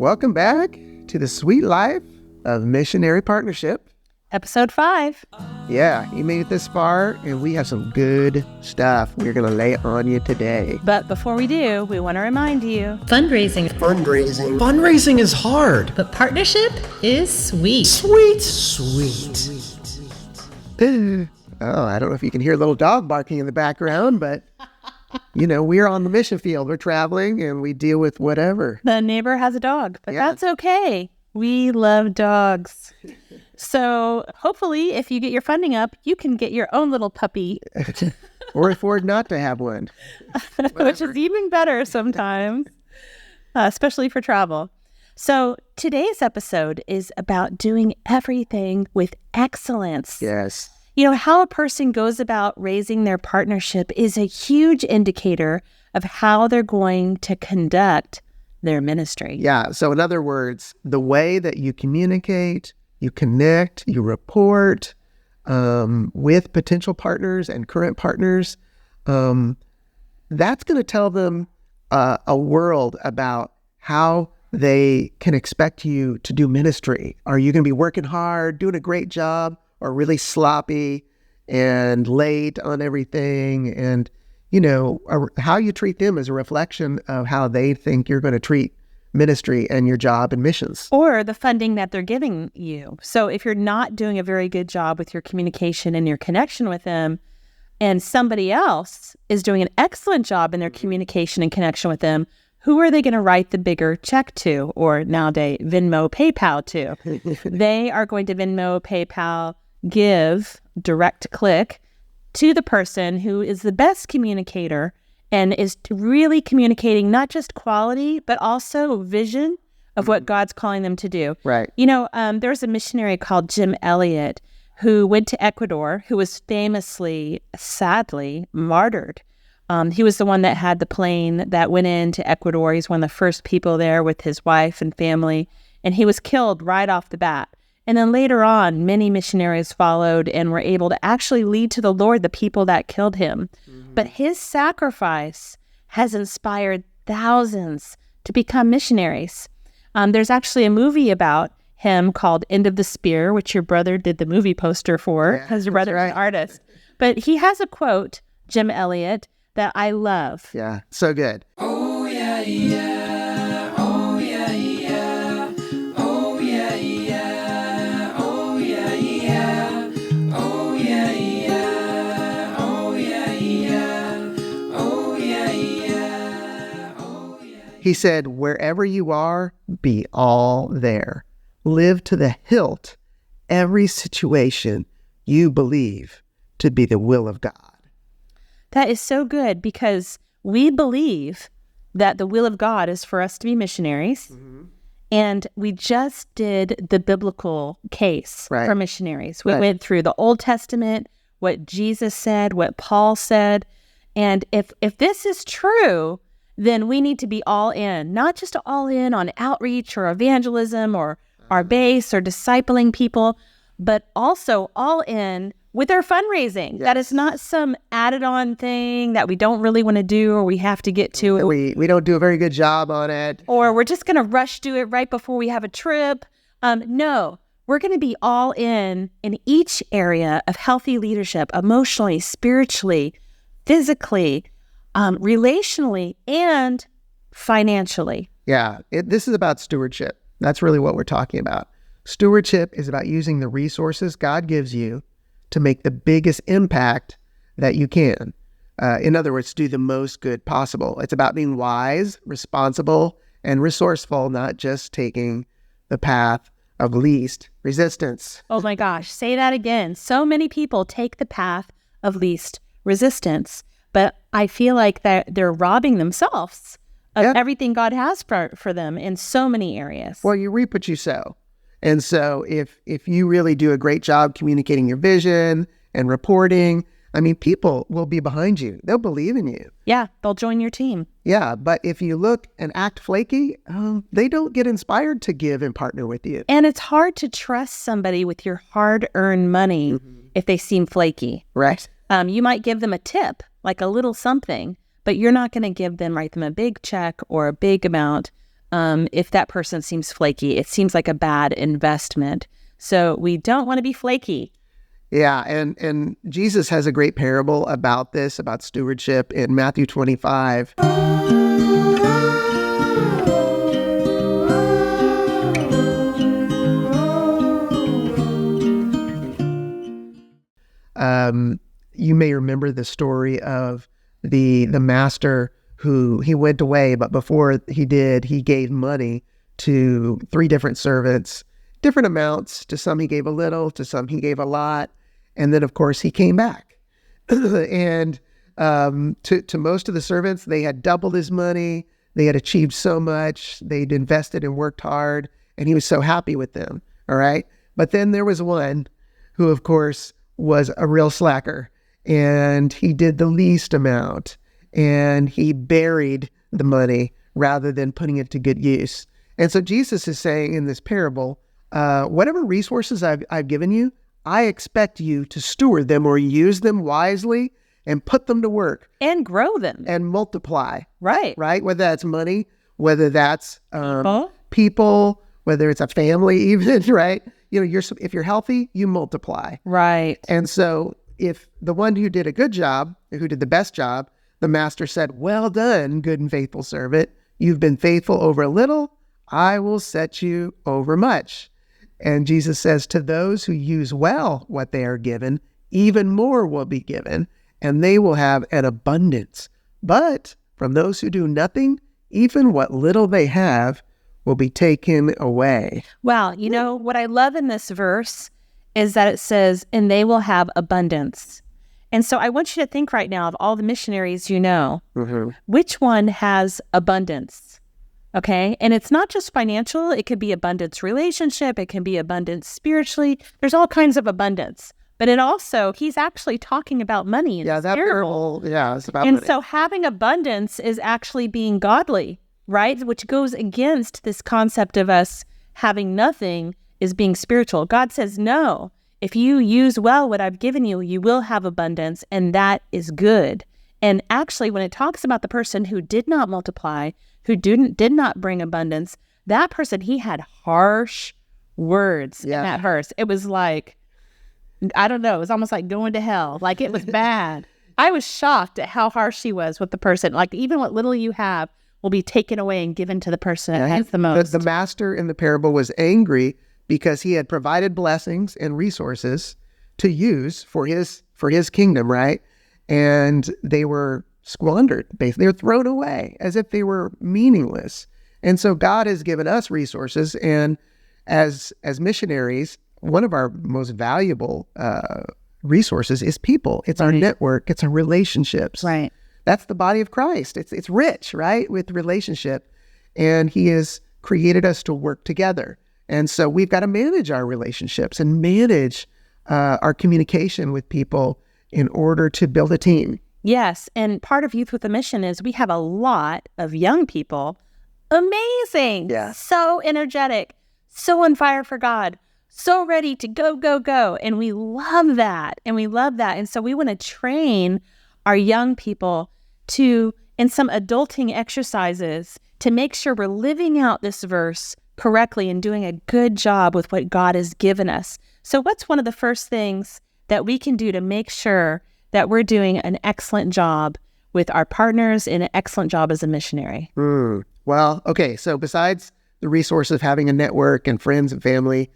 Welcome back to the sweet life of Missionary Partnership. Episode 5. Yeah, you made it this far, and we have some good stuff we're going to lay on you today. But before we do, we want to remind you, Fundraising is hard. But partnership is sweet. Sweet. Oh, I don't know if you can hear a little dog barking in the background, but, we're on the mission field. We're traveling, and we deal with whatever. the neighbor has a dog, but that's okay. We love dogs. So hopefully, if you get your funding up, you can get your own little puppy. Or afford not to have one. Which is even better sometimes, especially for travel. So today's episode is about doing everything with excellence. Yes. How a person goes about raising their partnership is a huge indicator of how they're going to conduct their ministry. Yeah. So in other words, the way that you communicate, you connect, you report with potential partners and current partners, that's going to tell them a world about how they can expect you to do ministry. Are you going to be working hard, doing a great job, or really sloppy and late on everything? And, how you treat them is a reflection of how they think you're going to treat ministry and your job and missions. Or the funding that they're giving you. So if you're not doing a very good job with your communication and your connection with them, and somebody else is doing an excellent job in their communication and connection with them, who are they going to write the bigger check to, or nowadays Venmo, PayPal to? They are going to Venmo, PayPal, give, direct click to the person who is the best communicator and is really communicating not just quality, but also vision of what God's calling them to do. Right. There's a missionary called Jim Elliot who went to Ecuador, who was famously, sadly, martyred. He was the one that had the plane that went into Ecuador. He's one of the first people there with his wife and family, and he was killed right off the bat. And then later on, many missionaries followed and were able to actually lead to the Lord the people that killed him. Mm-hmm. But his sacrifice has inspired thousands to become missionaries. There's actually a movie about him called End of the Spear, which your brother did the movie poster for, because your brother's an artist. But he has a quote, Jim Elliot, that I love. Yeah, so good. Oh, yeah, yeah. Oh, yeah, yeah. Oh, yeah, yeah. Oh, yeah, yeah. Oh, yeah, yeah. Oh, yeah, yeah. Oh, yeah, yeah. Oh, yeah. He said, wherever you are, be all there. Live to the hilt every situation you believe to be the will of God. That is so good, because we believe that the will of God is for us to be missionaries. Mm-hmm. And we just did the biblical case for missionaries. We went through the Old Testament, what Jesus said, what Paul said. And if this is true, then we need to be all in, not just all in on outreach or evangelism or our base or discipling people, but also all in with our fundraising. Yes. That is not some added on thing that we don't really want to do, or we have to get to it. We don't do a very good job on it. Or we're just going to rush do it right before we have a trip. No, we're going to be all in each area of healthy leadership, emotionally, spiritually, physically, relationally, and financially. Yeah, this is about stewardship. That's really what we're talking about. Stewardship is about using the resources God gives you to make the biggest impact that you can. In other words, do the most good possible. It's about being wise, responsible, and resourceful, not just taking the path of least resistance. Oh my gosh, say that again. So many people take the path of least resistance, but I feel like that they're robbing themselves of everything God has for them in so many areas. Well, you reap what you sow. And so if you really do a great job communicating your vision and reporting, people will be behind you. They'll believe in you. Yeah, they'll join your team. Yeah, but if you look and act flaky, they don't get inspired to give and partner with you. And it's hard to trust somebody with your hard-earned money if they seem flaky. Right. You might give them a tip, like a little something, but you're not going to write them a big check or a big amount if that person seems flaky. It seems like a bad investment. So we don't want to be flaky. Yeah, and Jesus has a great parable about this, about stewardship in Matthew 25. You may remember the story of the master who he went away, but before he did, he gave money to 3 different servants, different amounts. To some he gave a little, to some he gave a lot. And then, of course, he came back. And to most of the servants, they had doubled his money. They had achieved so much. They'd invested and worked hard, and he was so happy with them. All right. But then there was one who, of course, was a real slacker, and he did the least amount, and he buried the money rather than putting it to good use. And so Jesus is saying in this parable, whatever resources I've given you, I expect you to steward them or use them wisely and put them to work. And grow them. And multiply. Right. Right? Whether that's money, whether that's people, whether it's a family even, right? You know, if you're healthy, you multiply. Right. And so if the one who did a good job, who did the best job, the master said, well done, good and faithful servant. You've been faithful over a little. I will set you over much. And Jesus says, to those who use well what they are given, even more will be given, and they will have an abundance. But from those who do nothing, even what little they have will be taken away. Well, you know, what I love in this verse is that it says, and they will have abundance. And so I want you to think right now of all the missionaries you know, which one has abundance? Okay. And it's not just financial. It could be abundance relationship. It can be abundance spiritually. There's all kinds of abundance. But it also, he's actually talking about money in this parable. It's about and money. so having abundance is actually being godly, right? Which goes against this concept of us having nothing is being spiritual. God says, no, if you use well what I've given you, you will have abundance, and that is good. And actually, when it talks about the person who did not multiply, who did not bring abundance, that person, he had harsh words in that verse. It was like, I don't know, it was almost like going to hell. Like, it was bad. I was shocked at how harsh he was with the person. Like, even what little you have will be taken away and given to the person that has the most. The master in the parable was angry because he had provided blessings and resources to use for his kingdom, right? And they were squandered. They were thrown away as if they were meaningless. And so God has given us resources, and as missionaries, one of our most valuable resources is people. It's our network. It's our relationships. Right. That's the body of Christ. It's rich, right, with relationship, and He has created us to work together. And so we've got to manage our relationships and manage our communication with people in order to build a team. Yes. And part of Youth with a Mission is we have a lot of young people. Amazing. Yeah. So energetic, so on fire for God, so ready to go, go, go. And we love that. And so we want to train our young people to, in some adulting exercises, to make sure we're living out this verse correctly and doing a good job with what God has given us. So what's one of the first things that we can do to make sure that we're doing an excellent job with our partners and an excellent job as a missionary? Well, okay. So besides the resource of having a network and friends and family,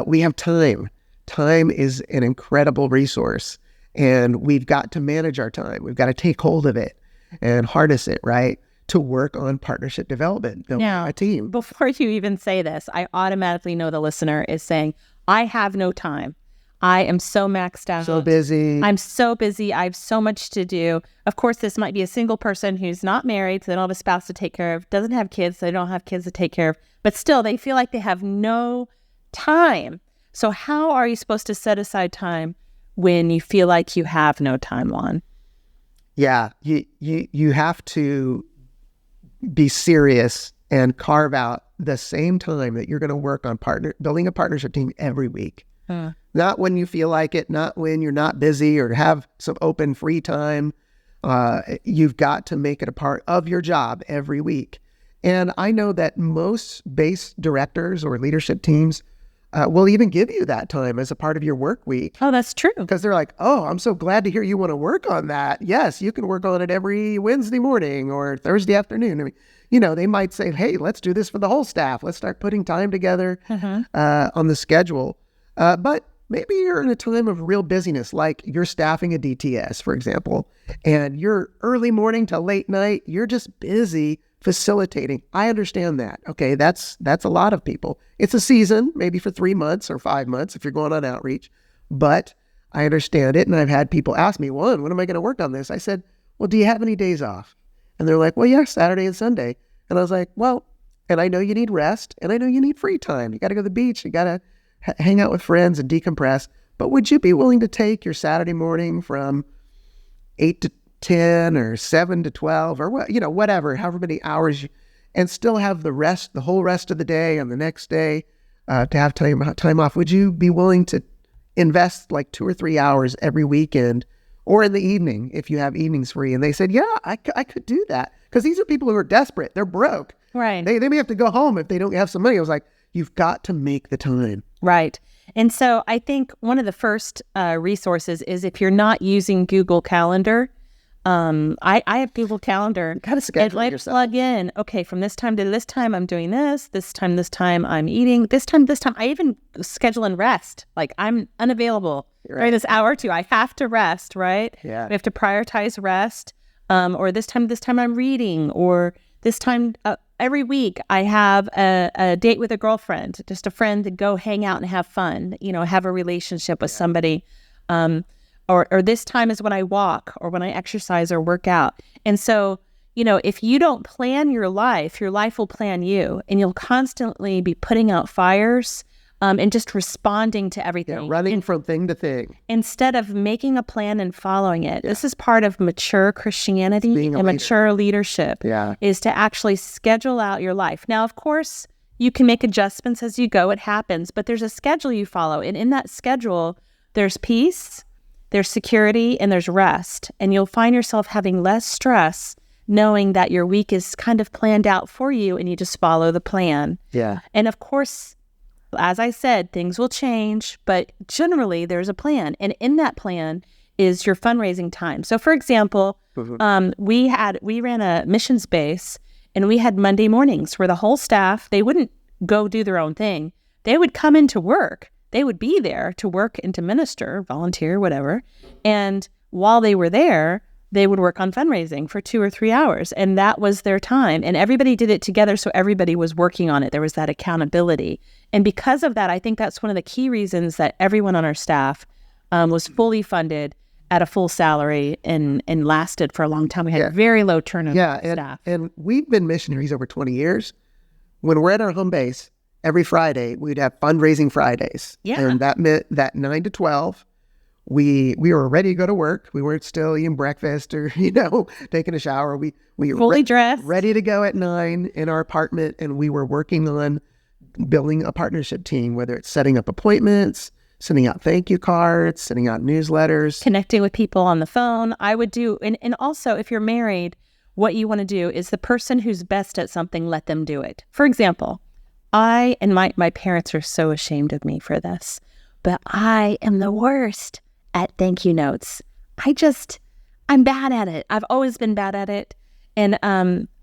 we have time. Time is an incredible resource, and we've got to manage our time. We've got to take hold of it and harness it, right, to work on partnership development, building a team. Before you even say this, I automatically know the listener is saying, I have no time. I am so maxed out. So busy. I'm so busy. I have so much to do. Of course, this might be a single person who's not married, so they don't have a spouse to take care of, doesn't have kids, so they don't have kids to take care of, but still they feel like they have no time. So how are you supposed to set aside time when you feel like you have no time, Juan? Yeah, you have to be serious and carve out the same time that you're going to work on building a partnership team every week. Not when you feel like it, not when you're not busy or have some open free time. You've got to make it a part of your job every week. And I know that most base directors or leadership teams will even give you that time as a part of your work week. Oh, that's true. Because they're like, oh, I'm so glad to hear you want to work on that. Yes, you can work on it every Wednesday morning or Thursday afternoon. I mean, they might say, hey, let's do this for the whole staff. Let's start putting time together on the schedule. But maybe you're in a time of real busyness, like you're staffing a DTS, for example, and you're early morning to late night. You're just busy facilitating. I understand that. Okay, that's a lot of people. It's a season, maybe for 3 months or 5 months if you're going on outreach, but I understand it. And I've had people ask me, when am I going to work on this? I said, well, do you have any days off? And they're like, well, yeah, Saturday and Sunday. And I was like, well, and I know you need rest and I know you need free time. You got to go to the beach. You got to hang out with friends and decompress. But would you be willing to take your Saturday morning from 8 to 10 or 7 to 12 or whatever, however many hours, and still have the whole rest of the day and the next day to have time off? Would you be willing to invest like 2 or 3 hours every weekend or in the evening if you have evenings free? And they said, yeah, I could do that. Because these are people who are desperate. They're broke. Right. They may have to go home if they don't have some money. I was like, you've got to make the time. Right. And so I think one of the first resources is if you're not using Google Calendar, I have Google Calendar. Got to schedule it, yourself. Plug in. Okay, from this time to this time, I'm doing this. This time, I'm eating. This time. I even schedule in rest. Like I'm unavailable during this hour or two. I have to rest, right? Yeah. We have to prioritize rest. Or this time, I'm reading. Or this time, every week, I have a date with a girlfriend, just a friend to go hang out and have fun. Have a relationship with somebody. Or this time is when I walk or when I exercise or work out. And so, if you don't plan your life will plan you, and you'll constantly be putting out fires and just responding to everything. Yeah, running from thing to thing. Instead of making a plan and following it. This is part of mature Christianity and mature leadership is to actually schedule out your life. Now, of course, you can make adjustments as you go. It happens. But there's a schedule you follow. And in that schedule, there's peace, there's security, and there's rest. And you'll find yourself having less stress knowing that your week is kind of planned out for you and you just follow the plan. Yeah. And of course, as I said, things will change, but generally there's a plan. And in that plan is your fundraising time. So for example, we ran a missions base, and we had Monday mornings where the whole staff, they wouldn't go do their own thing. They would come into work. They would be there to work and to minister, volunteer, whatever. And while they were there, they would work on fundraising for 2 or 3 hours. And that was their time. And everybody did it together. So everybody was working on it. There was that accountability. And because of that, I think that's one of the key reasons that everyone on our staff was fully funded at a full salary and lasted for a long time. We had very low turnover staff. And we've been missionaries over 20 years. When we're at our home base, every Friday, we'd have fundraising Fridays. Yeah. And that meant that 9 to 12, we were ready to go to work. We weren't still eating breakfast or, taking a shower. We were fully dressed, ready to go at 9 in our apartment. And we were working on building a partnership team, whether it's setting up appointments, sending out thank you cards, sending out newsletters, connecting with people on the phone. I would do, and also if you're married, what you want to do is the person who's best at something, let them do it. For example, my parents are so ashamed of me for this, but I am the worst at thank you notes. I'm bad at it. I've always been bad at it. And,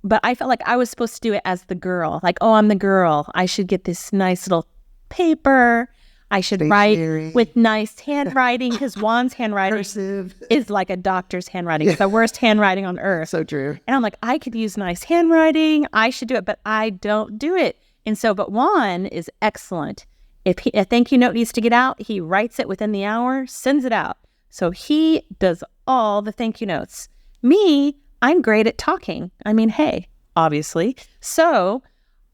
but I felt like I was supposed to do it as the girl. Like, oh, I'm the girl. I should get this nice little paper. I should write with nice handwriting, because Juan's handwriting is like a doctor's handwriting. It's the worst handwriting on earth. So true. And I'm like, I could use nice handwriting. I should do it, but I don't do it. And so, but Juan is excellent. If a thank you note needs to get out, he writes it within the hour, sends it out. So he does all the thank you notes. Me, I'm great at talking. I mean, hey, obviously. So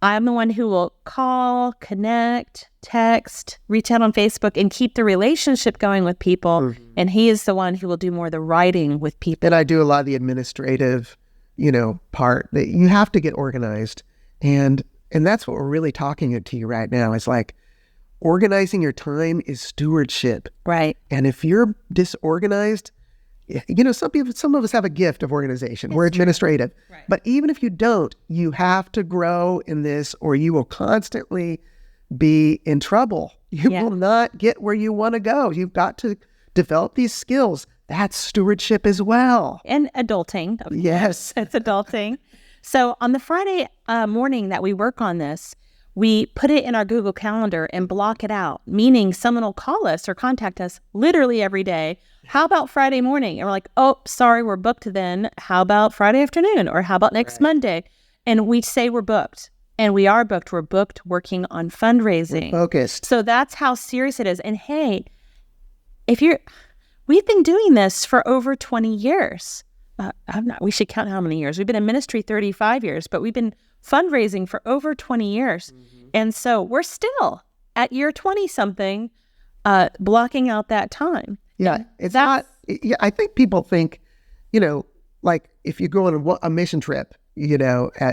I'm the one who will call, connect, text, reach out on Facebook, and keep the relationship going with people. Mm-hmm. And he is the one who will do more of the writing with people. And I do a lot of the administrative, part that you have to get organized. And that's what we're really talking to you right now. It's like organizing your time is stewardship. Right. And if you're disorganized, some of us have a gift of organization. We're administrative. Right. But even if you don't, you have to grow in this or you will constantly be in trouble. You will not get where you want to go. You've got to develop these skills. That's stewardship as well. And adulting. Yes. It's adulting. So on the Friday morning that we work on this, we put it in our Google Calendar and block it out, meaning someone will call us or contact us literally every day. How about Friday morning? And we're like, oh, sorry, we're booked then. How about Friday afternoon? Or how about next Monday? And we say we're booked. And we are booked. We're booked working on fundraising. We're focused. So that's how serious it is. And hey, we've been doing this for over 20 years. We should count how many years. We've been in ministry 35 years, but we've been fundraising for over 20 years. Mm-hmm. And so we're still at year 20-something, blocking out that time. Yeah, I think people think, like if you go on a mission trip,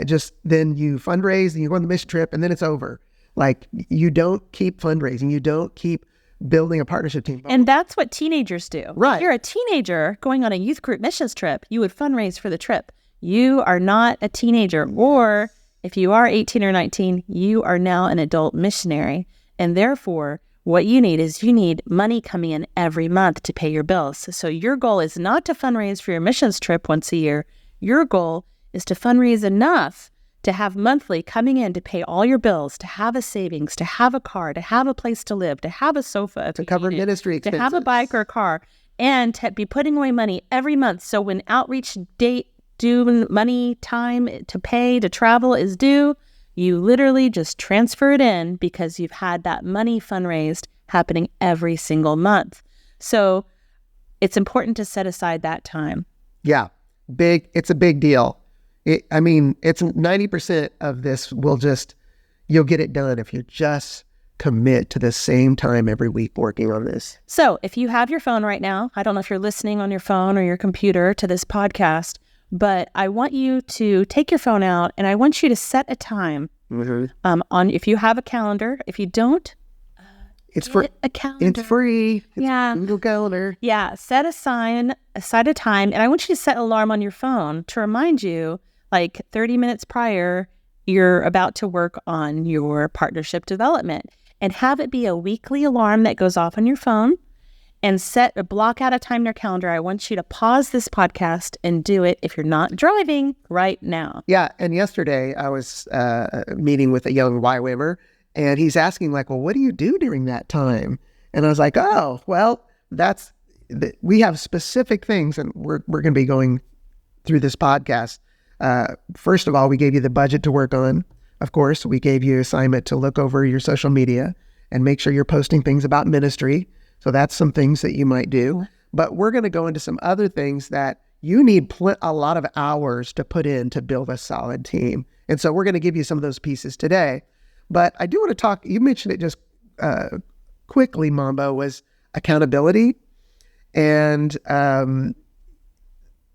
just then you fundraise and you go on the mission trip and then it's over. Like you don't keep fundraising. You don't keep building a partnership team. And that's what teenagers do. Right. If you're a teenager going on a youth group missions trip, you would fundraise for the trip. You are not a teenager, or if you are 18 or 19, you are now an adult missionary. And therefore, what you need money coming in every month to pay your bills. So your goal is not to fundraise for your missions trip once a year. Your goal is to fundraise enough to have monthly coming in to pay all your bills, to have a savings, to have a car, to have a place to live, to have a sofa, to cover ministry expenses, to have a bike or a car, and to be putting away money every month. So when outreach date due, money, time to pay, to travel is due, you literally just transfer it in because you've had that money fundraised happening every single month. So it's important to set aside that time. Yeah, it's a big deal. It's 90% of this you'll get it done if you just commit to the same time every week working on this. So if you have your phone right now, I don't know if you're listening on your phone or your computer to this podcast, but I want you to take your phone out and I want you to set a time if you have a calendar. If you don't, it's free. A calendar. It's free. It's yeah. Google Calendar. Yeah. Set aside a time. And I want you to set an alarm on your phone to remind you, like 30 minutes prior, you're about to work on your partnership development, and have it be a weekly alarm that goes off on your phone, and block out a time in your calendar. I want you to pause this podcast and do it if you're not driving right now. Yeah. And yesterday I was meeting with a young YWAMer, and he's asking like, well, what do you do during that time? And I was like, oh, well, we have specific things, and we're going to be going through this podcast. First of all, we gave you the budget to work on. Of course, we gave you assignment to look over your social media and make sure you're posting things about ministry. So that's some things that you might do. But we're going to go into some other things that you need a lot of hours to put in to build a solid team. And so we're going to give you some of those pieces today. But I do want to talk, you mentioned it just quickly, Mambo, was accountability. And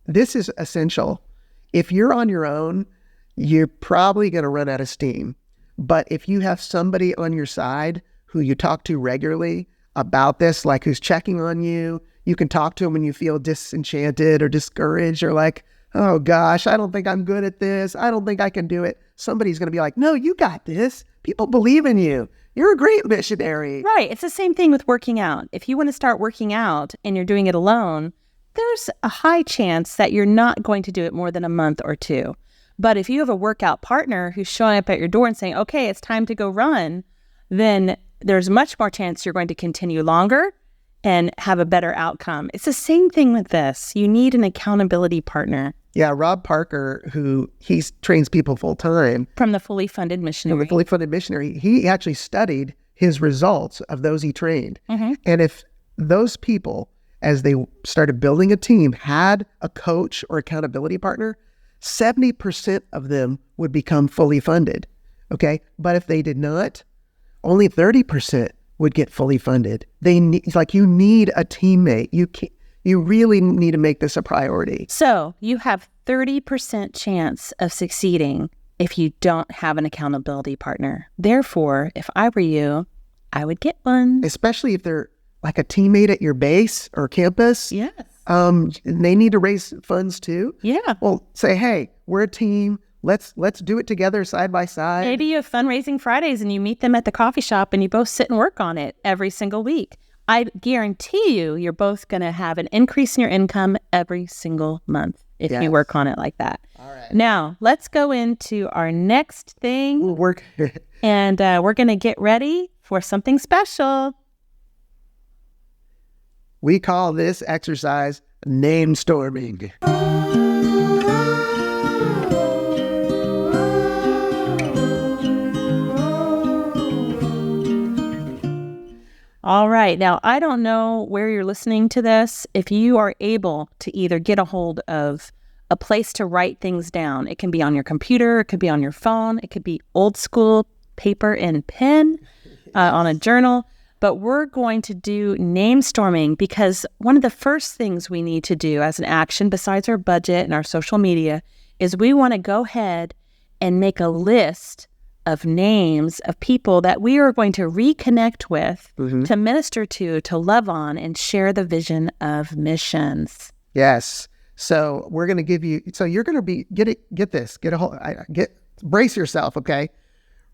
this is essential. If you're on your own, you're probably going to run out of steam. But if you have somebody on your side who you talk to regularly about this, like who's checking on you, you can talk to them when you feel disenchanted or discouraged or like, oh gosh, I don't think I'm good at this. I don't think I can do it. Somebody's going to be like, no, you got this. People believe in you. You're a great missionary. Right. It's the same thing with working out. If you want to start working out and you're doing it alone, there's a high chance that you're not going to do it more than a month or two. But if you have a workout partner who's showing up at your door and saying, okay, it's time to go run, then there's much more chance you're going to continue longer and have a better outcome. It's the same thing with this. You need an accountability partner. Yeah, Rob Parker, he trains people full time. From the Fully Funded Missionary. He actually studied his results of those he trained. Mm-hmm. And if those people, as they started building a team, had a coach or accountability partner, 70% of them would become fully funded. Okay. But if they did not, only 30% would get fully funded. You need a teammate. You really need to make this a priority. So you have 30% chance of succeeding if you don't have an accountability partner. Therefore, if I were you, I would get one. Especially if they're like a teammate at your base or campus. Yes. They need to raise funds too. Yeah. Well, say, hey, we're a team. Let's do it together side by side. Maybe you have fundraising Fridays and you meet them at the coffee shop and you both sit and work on it every single week. I guarantee you're both going to have an increase in your income every single month if you work on it like that. All right. Now, let's go into our next thing. We'll work. And we're going to get ready for something special. We call this exercise namestorming. All right. Now, I don't know where you're listening to this. If you are able to either get a hold of a place to write things down, it can be on your computer, it could be on your phone, it could be old school paper and pen on a journal. But we're going to do name storming because one of the first things we need to do as an action, besides our budget and our social media, is we want to go ahead and make a list of names of people that we are going to reconnect with, to minister to love on, and share the vision of missions. Yes. So we're going to give you, so you're going to be, brace yourself, okay?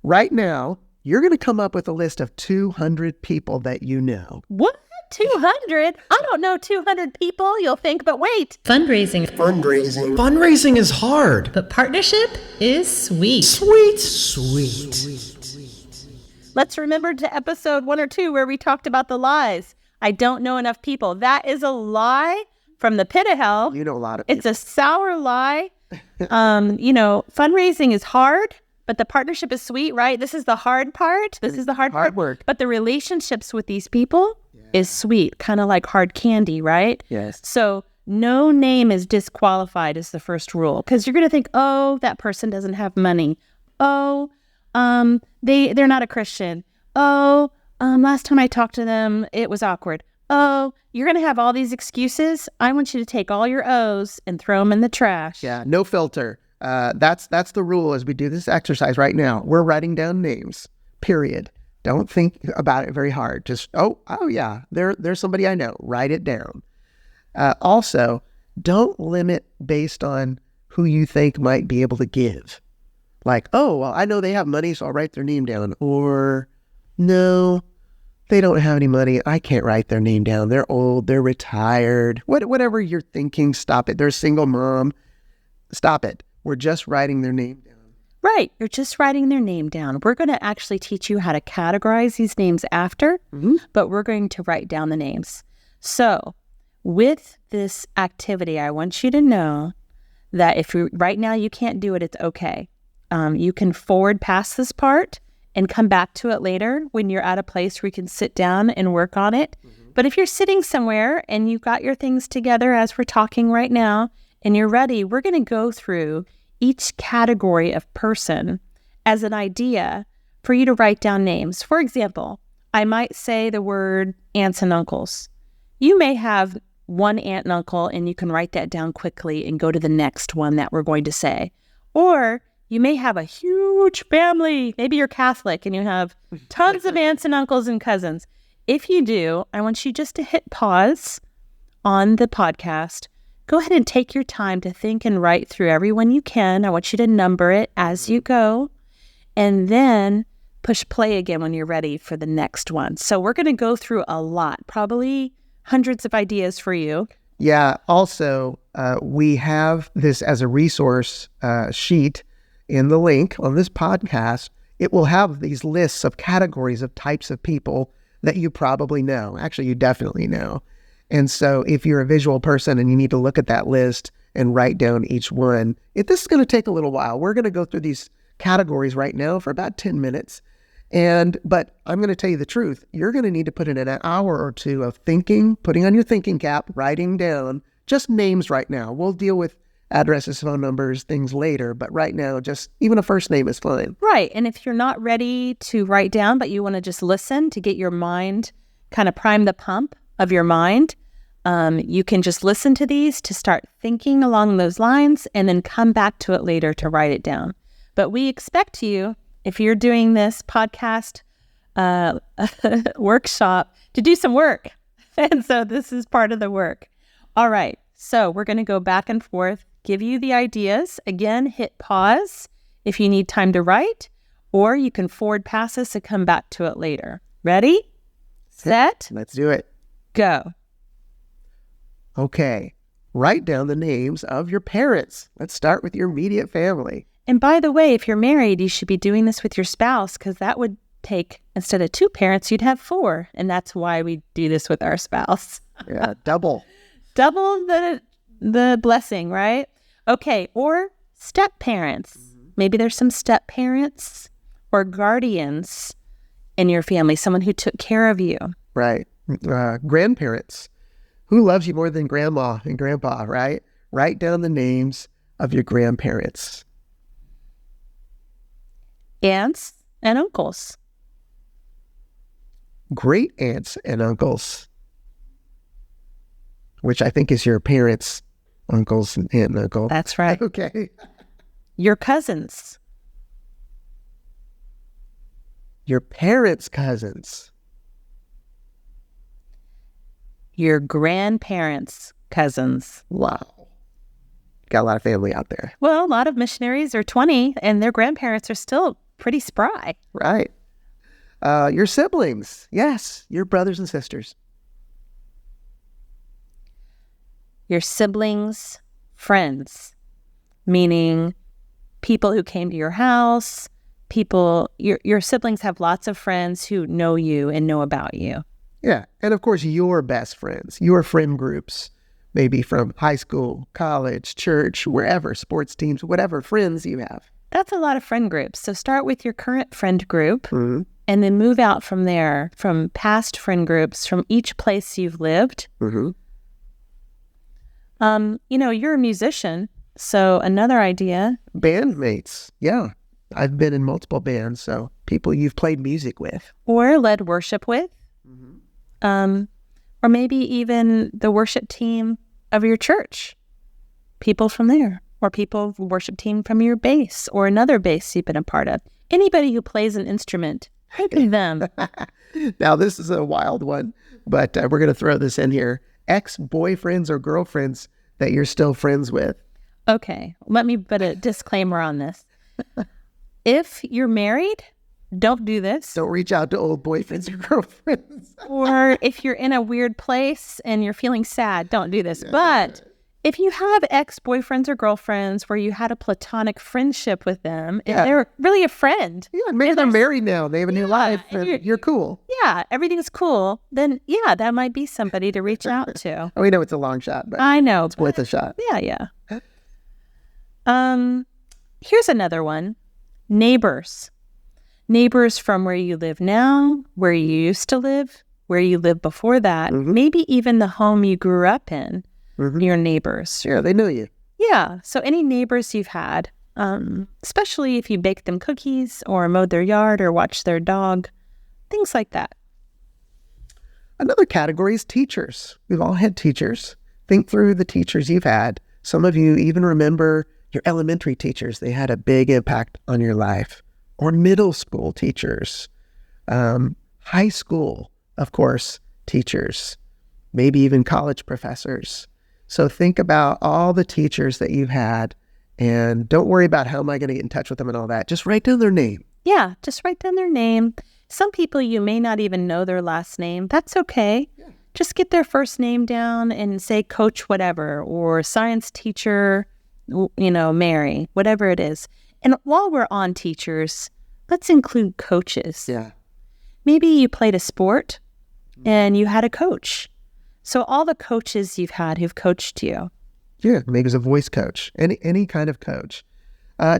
Right now, you're going to come up with a list of 200 people that you know. What? 200? I don't know 200 people, you'll think, but wait. Fundraising. Fundraising is hard. But partnership is sweet. Sweet. Let's remember to episode 1 or 2 where we talked about the lies. I don't know enough people. That is a lie from the pit of hell. You know a lot of people. It's a sour lie. Fundraising is hard, but the partnership is sweet, right? This is the hard part. This is the hard part. work. But the relationships with these people is sweet, kind of like hard candy, right? Yes. So no name is disqualified is the first rule, because you're going to think, oh, that person doesn't have money. Oh, they're not a Christian. Oh, last time I talked to them, it was awkward. Oh, you're going to have all these excuses. I want you to take all your O's and throw them in the trash. Yeah, no filter. That's the rule as we do this exercise right now. We're writing down names, period. Don't think about it very hard. Just, oh yeah, there's somebody I know. Write it down. Also, don't limit based on who you think might be able to give. Like, oh, well, I know they have money, so I'll write their name down. Or, no, they don't have any money. I can't write their name down. They're old. They're retired. Whatever you're thinking, stop it. They're a single mom. Stop it. We're just writing their name down. Right. You're just writing their name down. We're going to actually teach you how to categorize these names after, but we're going to write down the names. So with this activity, I want you to know that if right now you can't do it, it's okay. You can forward past this part and come back to it later when you're at a place where you can sit down and work on it. But if you're sitting somewhere and you've got your things together as we're talking right now and you're ready, we're going to go through each category of person as an idea for you to write down names. For example, I might say the word aunts and uncles. You may have one aunt and uncle and you can write that down quickly and go to the next one that we're going to say. Or you may have a huge family. Maybe you're Catholic and you have tons of aunts and uncles and cousins. If you do, I want you just to hit pause on the podcast. Go ahead and take your time to think and write through everyone you can. I want you to number it as you go, and then push play again when you're ready for the next one. So we're going to go through a lot, probably hundreds of ideas for you. Yeah. Also, we have this as a resource sheet in the link on this podcast. It will have these lists of categories of types of people that you probably know. Actually, you definitely know. And so if you're a visual person and you need to look at that list and write down each one, this is going to take a little while. We're going to go through these categories right now for about 10 minutes. But I'm going to tell you the truth. You're going to need to put in an hour or two of thinking, putting on your thinking cap, writing down just names right now. We'll deal with addresses, phone numbers, things later. But right now, just even a first name is fine. Right. And if you're not ready to write down, but you want to just listen to get your mind, kind of prime the pump of your mind, you can just listen to these to start thinking along those lines and then come back to it later to write it down. But we expect you, if you're doing this podcast workshop, to do some work. And so this is part of the work. All right. So we're going to go back and forth, give you the ideas. Again, hit pause if you need time to write, or you can forward pass us and come back to it later. Ready? Set? Let's do it. Go. Okay. Write down the names of your parents. Let's start with your immediate family. And by the way, if you're married, you should be doing this with your spouse, because that would take, instead of 2 parents, you'd have 4. And that's why we do this with our spouse. Yeah, double. Double the blessing, right? Okay, or step parents. Maybe there's some step parents or guardians in your family, someone who took care of you. Right. Grandparents. Who loves you more than grandma and grandpa, right? Write down the names of your grandparents. Aunts and uncles. Great aunts and uncles, which I think is your parents' uncles and aunt and uncle. That's right. Okay. Your cousins. Your parents' cousins. Your grandparents' cousins. Wow. Got a lot of family out there. Well, a lot of missionaries are 20 and their grandparents are still pretty spry. Right. Your siblings. Yes. Your brothers and sisters. Your siblings' friends, meaning people who came to your house, your siblings have lots of friends who know you and know about you. Yeah. And of course, your best friends, your friend groups, maybe from high school, college, church, wherever, sports teams, whatever friends you have. That's a lot of friend groups. So start with your current friend group Mm-hmm. and then move out from there, from past friend groups, from each place you've lived. Mm-hmm. You're a musician. So another idea. Bandmates. Yeah. I've been in multiple bands, so people you've played music with. Or led worship with. Or maybe even the worship team of your church. People from there. Or people, worship team from your base or another base you've been a part of. Anybody who plays an instrument, think of them. Now, this is a wild one, but we're going to throw this in here. Ex-boyfriends or girlfriends that you're still friends with. Okay, let me put a disclaimer on this. If you're married, don't do this. Don't reach out to old boyfriends or girlfriends. Or if you're in a weird place and you're feeling sad, don't do this. But if you have ex-boyfriends or girlfriends where you had a platonic friendship with them, if they're really a friend. Yeah, maybe they're married now. They have a new life. And you're cool. Yeah, everything's cool. Then, that might be somebody to reach out to. We know it's a long shot, but I know. it's worth a shot. Yeah. Here's another one. Neighbors. Neighbors from where you live now, where you used to live, where you lived before that, maybe even the home you grew up in, your neighbors. Sure, they know you. Yeah, so any neighbors you've had, especially if you baked them cookies or mowed their yard or watched their dog, things like that. Another category is teachers. We've all had teachers. Think through the teachers you've had. Some of you even remember your elementary teachers. They had a big impact on your life. Or middle school teachers. High school, of course, teachers. Maybe even college professors. So think about all the teachers that you've had and don't worry about how am I going to get in touch with them and all that. Just write down their name. Yeah, just write down their name. Some people you may not even know their last name. That's okay. Yeah. Just get their first name down and say Coach whatever or science teacher, Mary, whatever it is. And while we're on teachers, let's include coaches. Yeah. Maybe you played a sport and you had a coach. So all the coaches you've had who've coached you. Yeah, maybe it's a voice coach, any kind of coach.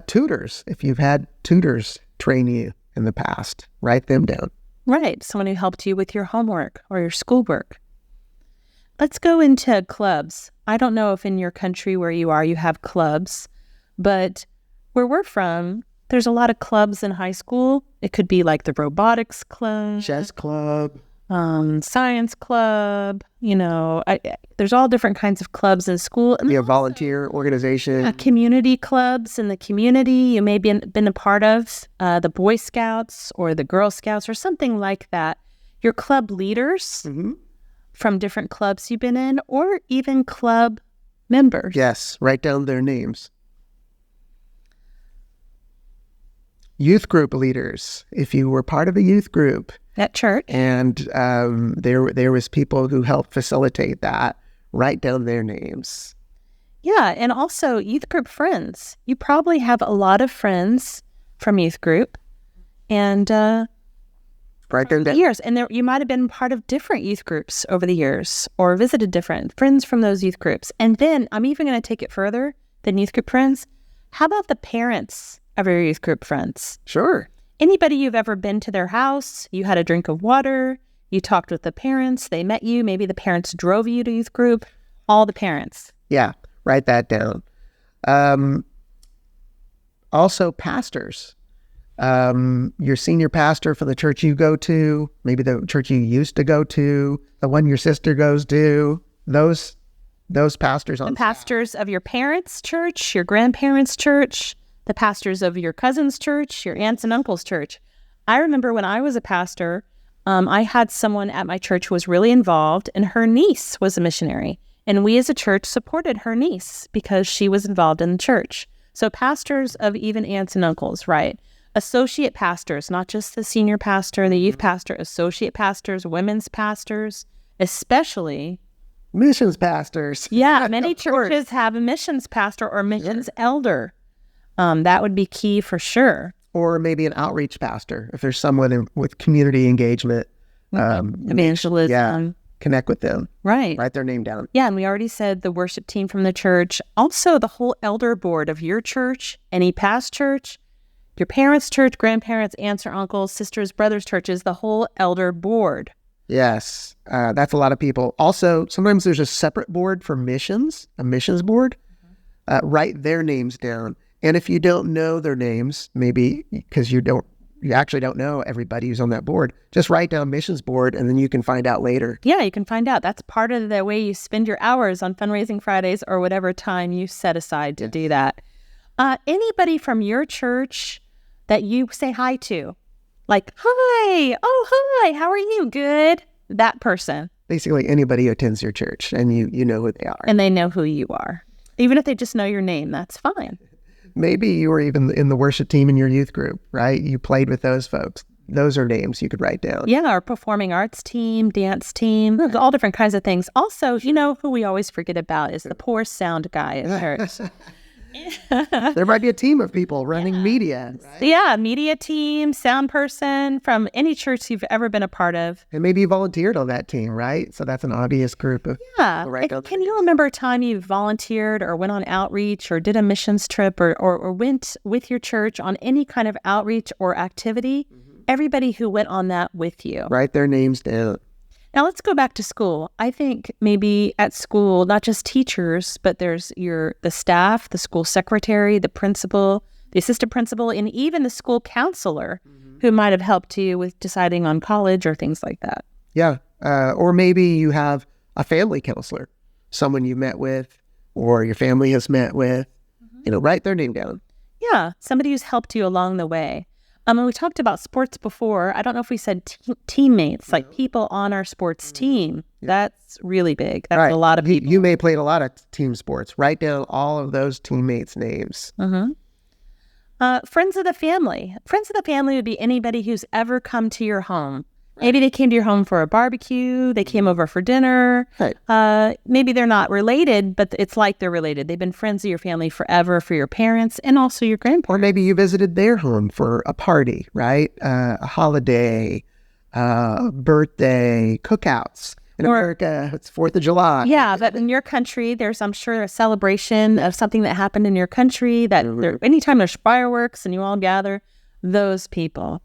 Tutors, if you've had tutors train you in the past, write them down. Right, someone who helped you with your homework or your schoolwork. Let's go into clubs. I don't know if in your country where you are you have clubs, but where we're from, there's a lot of clubs in high school. It could be like the robotics club. Chess club. Science club. There's all different kinds of clubs in school. And volunteer organization. Community clubs in the community you may be been a part of. The Boy Scouts or the Girl Scouts or something like that. Your club leaders from different clubs you've been in, or even club members. Yes, write down their names. Youth group leaders. If you were part of a youth group At church. and there was people who helped facilitate that, write down their names. Yeah, and also youth group friends. You probably have a lot of friends from youth group, and Write them down. years, and you might have been part of different youth groups over the years, or visited different friends from those youth groups. And then I'm even going to take it further than youth group friends. How about the parents of your youth group friends? Sure. Anybody you've ever been to their house, you had a drink of water, you talked with the parents, they met you, maybe the parents drove you to youth group, all the parents. Yeah, write that down. Also, pastors. Your senior pastor for the church you go to, maybe the church you used to go to, the one your sister goes to, those pastors on The pastors of your parents' church, your grandparents' church, the pastors of your cousin's church, your aunts and uncles' church. I remember when I was a pastor, I had someone at my church who was really involved, and her niece was a missionary. And we as a church supported her niece because she was involved in the church. So pastors of even aunts and uncles, right? Associate pastors, not just the senior pastor, the youth pastor, associate pastors, women's pastors, especially. missions pastors. Yeah, many Of course. churches have a missions pastor or missions elder. That would be key for sure. Or maybe an outreach pastor if there's someone with community engagement. Evangelism. Yeah, connect with them. Right. Write their name down. Yeah, and we already said the worship team from the church. Also, the whole elder board of your church, any past church, your parents' church, grandparents, aunts or uncles, sisters, brothers' churches, the whole elder board. Yes, that's a lot of people. Also, sometimes there's a separate board for missions, a missions board. Write their names down. And if you don't know their names, maybe because you actually don't know everybody who's on that board, just write down missions board and then you can find out later. Yeah, you can find out. That's part of the way you spend your hours on fundraising Fridays or whatever time you set aside to do that. Anybody from your church that you say hi to, like, hi, oh, hi, how are you? Good. That person. Basically, anybody who attends your church and you know who they are. And they know who you are. Even if they just know your name, that's fine. Maybe you were even in the worship team in your youth group, right? You played with those folks. Those are names you could write down. Yeah, our performing arts team, dance team, all different kinds of things. Also, you know who we always forget about is the poor sound guy at church. There might be a team of people running media. Right? Yeah, media team, sound person from any church you've ever been a part of. And maybe you volunteered on that team, right? So that's an obvious group of Yeah. people right down Can you remember a time you volunteered or went on outreach or did a missions trip or went with your church on any kind of outreach or activity? Everybody who went on that with you. Write their names down. Now let's go back to school. I think maybe at school, not just teachers, but there's the staff, the school secretary, the principal, the assistant principal, and even the school counselor who might have helped you with deciding on college or things like that. Yeah. Or maybe you have a family counselor, someone you met with or your family has met with. Write their name down. Yeah, somebody who's helped you along the way. And we talked about sports before. I don't know if we said teammates, like people on our sports team. That's really big. That's Right. a lot of people. You may have played a lot of team sports. Write down all of those teammates' names. Friends of the family. Friends of the family would be anybody who's ever come to your home. Maybe they came to your home for a barbecue. They came over for dinner. Right. Maybe they're not related, but it's like they're related. They've been friends of your family forever, for your parents and also your grandparents. Or maybe you visited their home for a party, right? A holiday, birthday, cookouts. In America, it's 4th of July. Yeah, but in your country, there's, I'm sure, a celebration of something that happened in your country. That anytime there's fireworks and you all gather, those people.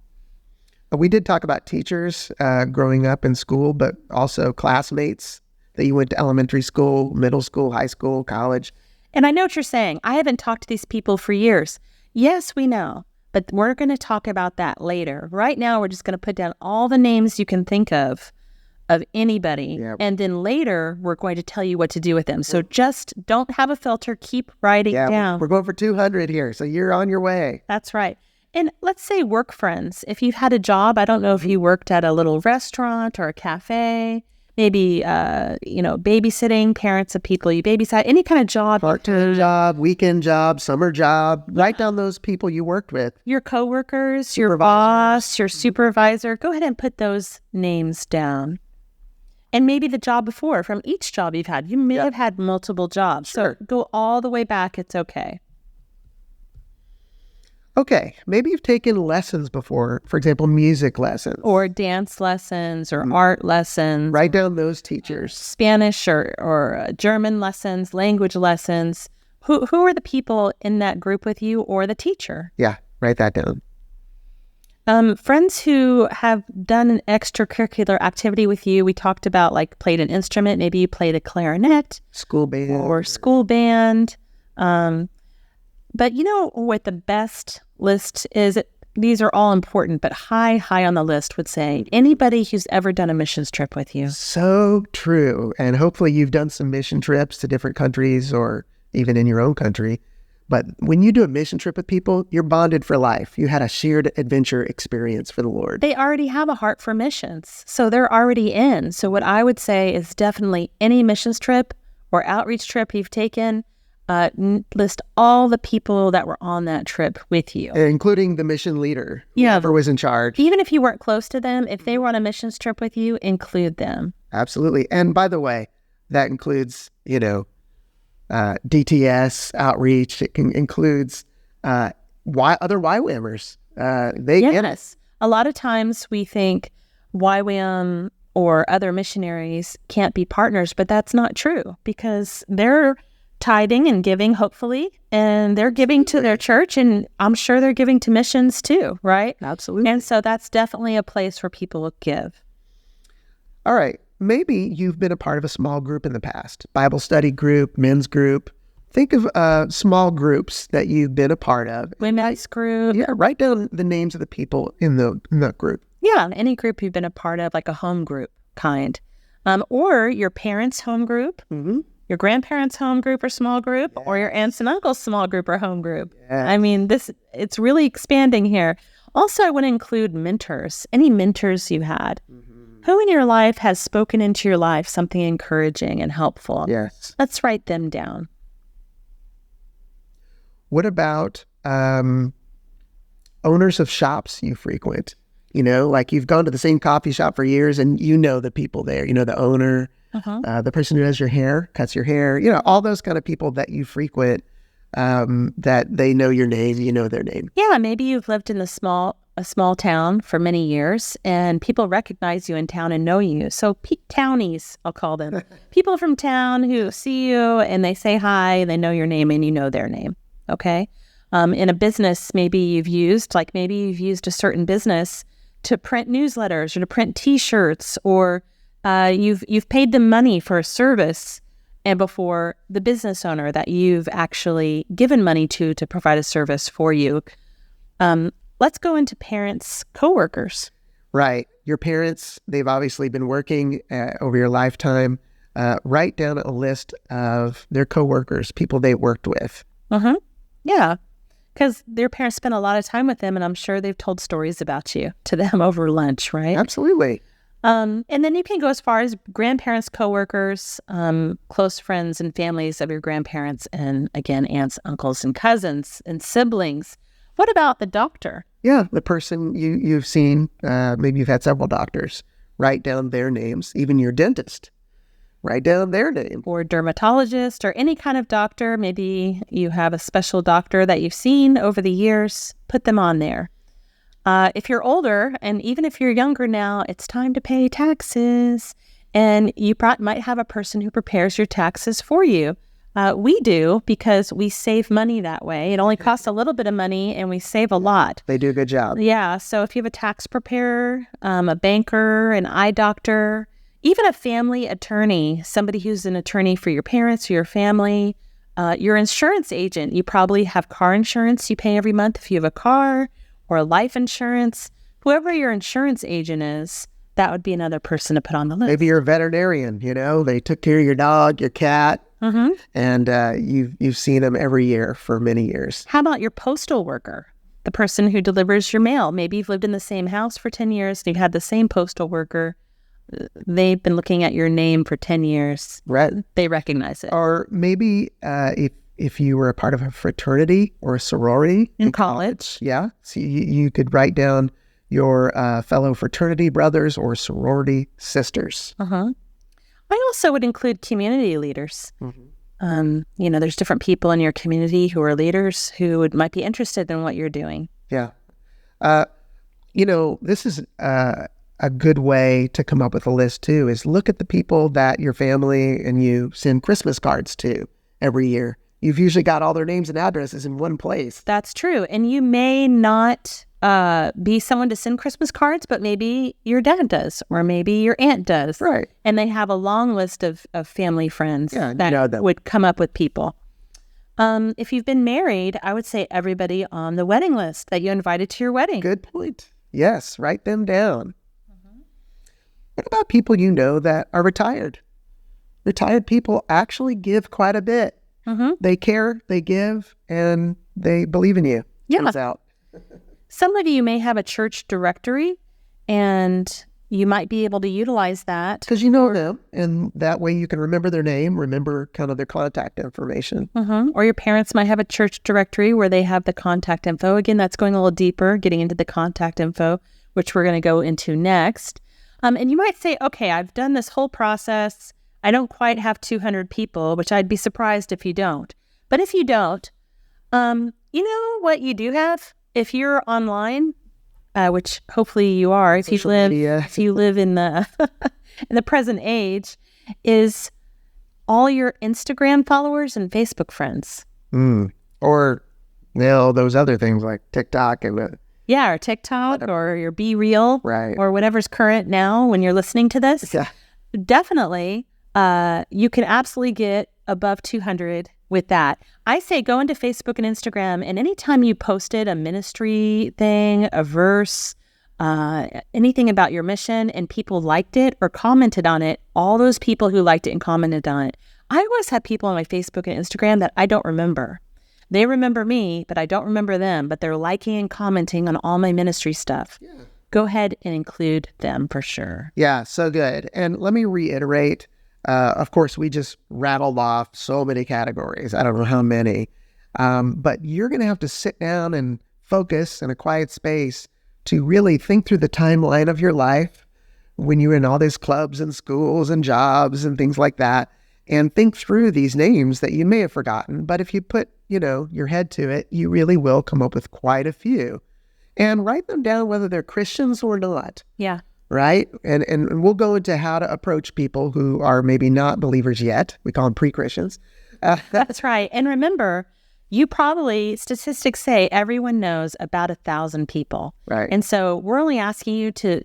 We did talk about teachers growing up in school, but also classmates that you went to elementary school, middle school, high school, college. And I know what you're saying. I haven't talked to these people for years. Yes, we know, but we're going to talk about that later. Right now, we're just going to put down all the names you can think of anybody. Yeah. And then later, we're going to tell you what to do with them. So just don't have a filter. Keep writing down. We're going for 200 here, so you're on your way. That's right. And let's say work friends. If you've had a job, I don't know if you worked at a little restaurant or a cafe, maybe, babysitting, parents of people you babysat, any kind of job. Part-time job, weekend job, summer job. Write down those people you worked with. Your coworkers, your boss, your supervisor. Go ahead and put those names down. And maybe the job before, from each job you've had. You may have had multiple jobs. Sure. So go all the way back. It's okay. Okay, maybe you've taken lessons before, for example, music lessons. Or dance lessons or art lessons. Write down those teachers. Spanish or German lessons, language lessons. Who are the people in that group with you or the teacher? Yeah, write that down. Friends who have done an extracurricular activity with you. We talked about like played an instrument. Maybe you played a clarinet. School band. Or school band. But you know what the best list is? These are all important, but high on the list would say anybody who's ever done a missions trip with you. So true. And hopefully you've done some mission trips to different countries or even in your own country. But when you do a mission trip with people, you're bonded for life. You had a shared adventure experience for the Lord. They already have a heart for missions, so they're already in. So what I would say is definitely any missions trip or outreach trip you've taken, list all the people that were on that trip with you. Including the mission leader, whoever was in charge. Even if you weren't close to them, if they were on a missions trip with you, include them. Absolutely. And by the way, that includes, DTS outreach. It includes other YWAMers. They get it. A lot of times we think YWAM or other missionaries can't be partners, but that's not true because they're tithing and giving, hopefully, and they're giving to their church, and I'm sure they're giving to missions too, right? Absolutely. And so that's definitely a place where people give. All right. Maybe you've been a part of a small group in the past, Bible study group, men's group. Think of small groups that you've been a part of. Women's group. Yeah, write down the names of the people in the group. Yeah, any group you've been a part of, like a home group kind. Or your parents' home group. Mm-hmm. Your grandparents' home group or small group, or your aunts and uncles' small group or home group. Yes. I mean, it's really expanding here. Also, I want to include mentors, any mentors you had. Mm-hmm. Who in your life has spoken into your life something encouraging and helpful? Yes. Let's write them down. What about owners of shops you frequent? Like you've gone to the same coffee shop for years and you know the people there, the owner, the person who does your hair, cuts your hair, all those kind of people that you frequent, that they know your name, you know their name. Yeah, maybe you've lived in a small town for many years and people recognize you in town and know you. So townies, I'll call them. People from town who see you and they say hi, they know your name and you know their name. Okay. In a business, maybe you've used a certain business to print newsletters or to print T-shirts, or you've paid them money for a service, and before the business owner that you've actually given money to provide a service for you. Let's go into parents, coworkers. Right. Your parents, they've obviously been working over your lifetime. Write down a list of their coworkers, people they worked with. Uh-huh. Yeah. Because their parents spent a lot of time with them, and I'm sure they've told stories about you to them over lunch, right? Absolutely. And then you can go as far as grandparents, coworkers, close friends and families of your grandparents, and again, aunts, uncles, and cousins and siblings. What about the doctor? Yeah, the person you've seen. Maybe you've had several doctors. Write down their names. Even your dentist. Write down their name. Or dermatologist or any kind of doctor. Maybe you have a special doctor that you've seen over the years. Put them on there. If you're older, and even if you're younger now, it's time to pay taxes. And you might have a person who prepares your taxes for you. We do, because we save money that way. It only costs a little bit of money and we save a lot. They do a good job. Yeah. So if you have a tax preparer, a banker, an eye doctor, even a family attorney, somebody who's an attorney for your parents or your family, your insurance agent, you probably have car insurance you pay every month if you have a car, or life insurance. Whoever your insurance agent is, that would be another person to put on the list. Maybe you're a veterinarian, they took care of your dog, your cat, and you've seen them every year for many years. How about your postal worker, the person who delivers your mail? Maybe you've lived in the same house for 10 years and you've had the same postal worker they've been looking at your name for 10 years. Right. They recognize it. Or maybe if you were a part of a fraternity or a sorority In college. yeah. So you could write down your fellow fraternity brothers or sorority sisters. I also would include community leaders. There's different people in your community who are leaders who might be interested in what you're doing. Yeah. This is a good way to come up with a list too, is look at the people that your family and you send Christmas cards to every year. You've usually got all their names and addresses in one place. That's true. And you may not be someone to send Christmas cards, but maybe your dad does, or maybe your aunt does. Right. And they have a long list of family friends that would come up with people. If you've been married, I would say everybody on the wedding list that you invited to your wedding. Good point. Yes, write them down. What about people you know that are retired? Retired people actually give quite a bit. They care, they give, and they believe in you. Turns out. Some of you may have a church directory, and you might be able to utilize that. Because you know them, and that way you can remember their name, remember kind of their contact information. Or your parents might have a church directory where they have the contact info. Again, that's going a little deeper, getting into the contact info, which we're going to go into next. And you might say, okay, I've done this whole process. I don't quite have 200 people, which I'd be surprised if you don't. But if you don't, you know what you do have? If you're online, which hopefully you are, if you live in the in the present age, is all your Instagram followers and Facebook friends. Or those other things like TikTok and or TikTok or your Be Real, right, or whatever's current now when you're listening to this. Yeah, definitely. You can absolutely get above 200 with that. I say go into Facebook and Instagram, and anytime you posted a ministry thing, a verse, anything about your mission, and people liked it or commented on it, all those people who liked it and commented on it. I always have people on my Facebook and Instagram that I don't remember. They remember me, but I don't remember them, but they're liking and commenting on all my ministry stuff. Yeah. Go ahead and include them for sure. Yeah, so good. And let me reiterate, of course, we just rattled off so many categories. I don't know how many, but you're going to have to sit down and focus in a quiet space to really think through the timeline of your life when you're in all these clubs and schools and jobs and things like that, and think through these names that you may have forgotten. But if you put, your head to it, you really will come up with quite a few. And write them down whether they're Christians or not. Yeah. Right? And we'll go into how to approach people who are maybe not believers yet. We call them pre-Christians. That's right. And remember, you probably, statistics say everyone knows about 1,000 people. Right. And so we're only asking you to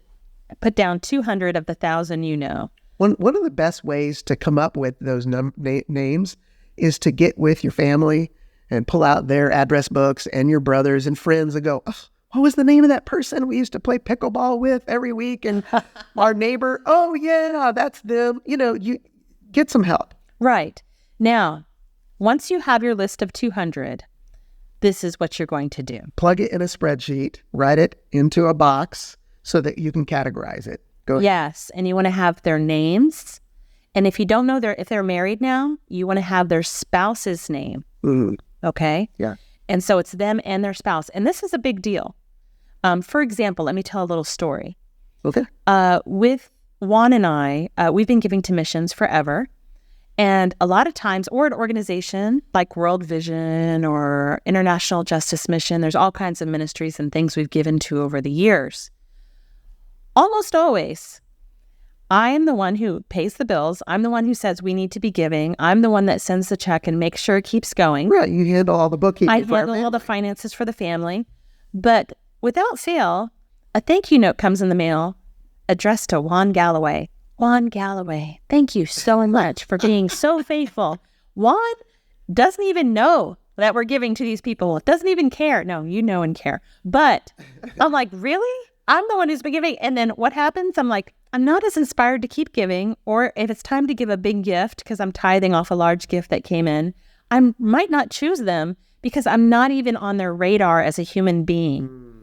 put down 200 of the 1,000 you know. One of the best ways to come up with those names is to get with your family and pull out their address books and your brothers and friends and go, oh, what was the name of that person we used to play pickleball with every week? And our neighbor, oh yeah, that's them. You get some help. Right. Now, once you have your list of 200, this is what you're going to do. Plug it in a spreadsheet, write it into a box so that you can categorize it. Go ahead. Yes. And you want to have their names. And if you don't know if they're married now, you want to have their spouse's name. Okay? Yeah. And so it's them and their spouse. And this is a big deal. For example, let me tell a little story. Okay. With Juan and I, we've been giving to missions forever. And a lot of times, or an organization like World Vision or International Justice Mission, there's all kinds of ministries and things we've given to over the years. Almost always, I am the one who pays the bills. I'm the one who says we need to be giving. I'm the one that sends the check and makes sure it keeps going. Right. You handle all the bookkeeping. I handle all the finances for the family. But without fail, a thank you note comes in the mail addressed to Juan Galloway. Juan Galloway, thank you so much for being so faithful. Juan doesn't even know that we're giving to these people. Doesn't even care. No, you know and care. But I'm like, really? I'm the one who's been giving. And then what happens? I'm like, I'm not as inspired to keep giving. Or if it's time to give a big gift, because I'm tithing off a large gift that came in, I might not choose them because I'm not even on their radar as a human being.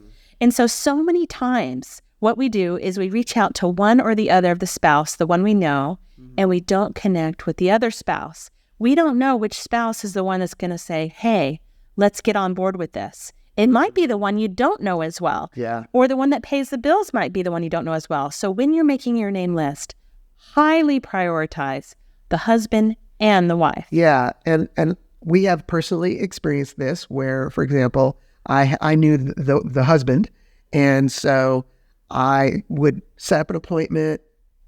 And so many times what we do is we reach out to one or the other of the spouse, the one we know, and we don't connect with the other spouse. We don't know which spouse is the one that's going to say, hey, let's get on board with this. It might be the one you don't know as well. Yeah. Or the one that pays the bills might be the one you don't know as well. So when you're making your name list, highly prioritize the husband and the wife. Yeah. And we have personally experienced this where, for example, I knew the husband. And so I would set up an appointment,